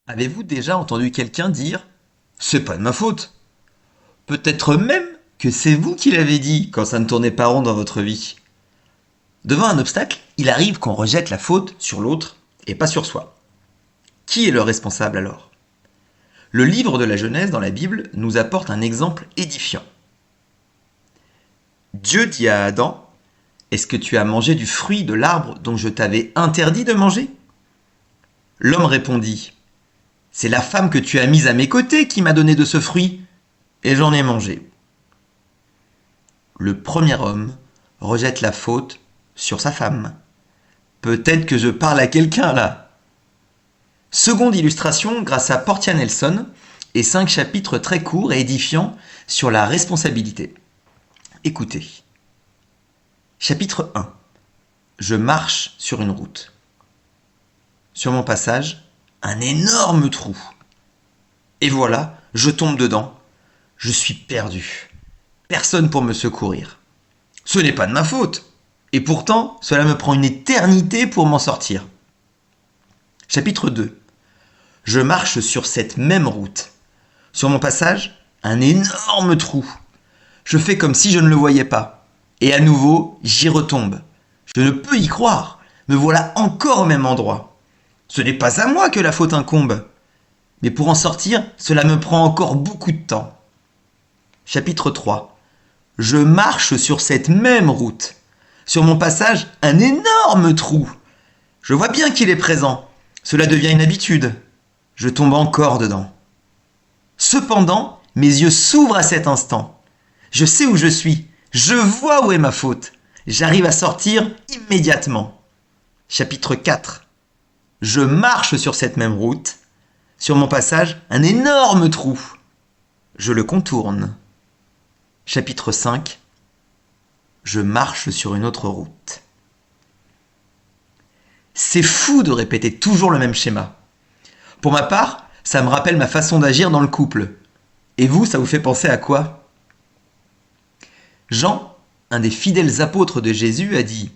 Avez-vous déjà entendu quelqu'un dire «C'est pas de ma faute»? Peut-être même que c'est vous qui l'avez dit quand ça ne tournait pas rond dans votre vie. Devant un obstacle, il arrive qu'on rejette la faute sur l'autre et pas sur soi. Qui est le responsable alors? Le livre de la Genèse dans la Bible nous apporte un exemple édifiant. Dieu dit à Adam: Est-ce que tu as mangé du fruit de l'arbre dont je t'avais interdit de manger? L'homme répondit: C'est la femme que tu as mise à mes côtés qui m'a donné de ce fruit, et j'en ai mangé. Le premier homme rejette la faute sur sa femme. Peut-être que je parle à quelqu'un là. Seconde illustration grâce à Portia Nelson et 5 chapitres très courts et édifiants sur la responsabilité. Écoutez. Chapitre 1. Je marche sur une route. Sur mon passage, un énorme trou. Et voilà, je tombe dedans. Je suis perdu. Personne pour me secourir. Ce n'est pas de ma faute. Et pourtant, cela me prend une éternité pour m'en sortir. Chapitre 2. Je marche sur cette même route. Sur mon passage, un énorme trou. Je fais comme si je ne le voyais pas. Et à nouveau, j'y retombe. Je ne peux y croire. Me voilà encore au même endroit. Ce n'est pas à moi que la faute incombe. Mais pour en sortir, cela me prend encore beaucoup de temps. Chapitre 3. Je marche sur cette même route. Sur mon passage, un énorme trou. Je vois bien qu'il est présent. Cela devient une habitude. Je tombe encore dedans. Cependant, mes yeux s'ouvrent à cet instant. Je sais où je suis. Je vois où est ma faute. J'arrive à sortir immédiatement. Chapitre 4. Je marche sur cette même route. Sur mon passage, un énorme trou. Je le contourne. Chapitre 5. Je marche sur une autre route. C'est fou de répéter toujours le même schéma. Pour ma part, ça me rappelle ma façon d'agir dans le couple. Et vous, ça vous fait penser à quoi? Jean, un des fidèles apôtres de Jésus, a dit: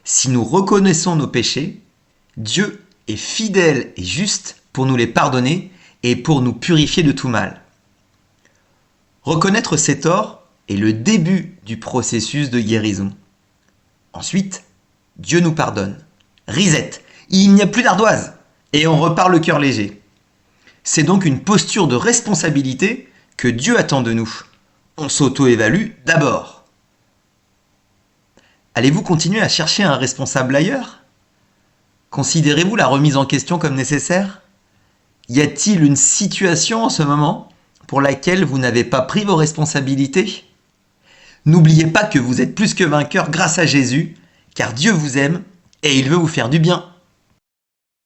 Si nous reconnaissons nos péchés, Dieu est fidèle et juste pour nous les pardonner et pour nous purifier de tout mal. Reconnaître ses torts est le début du processus de guérison. Ensuite, Dieu nous pardonne. Reset, il n'y a plus d'ardoise et on repart le cœur léger. C'est donc une posture de responsabilité que Dieu attend de nous. On s'auto-évalue d'abord. Allez-vous continuer à chercher un responsable ailleurs? Considérez-vous la remise en question comme nécessaire? Y a-t-il une situation en ce moment pour laquelle vous n'avez pas pris vos responsabilités? N'oubliez pas que vous êtes plus que vainqueur grâce à Jésus, car Dieu vous aime et il veut vous faire du bien.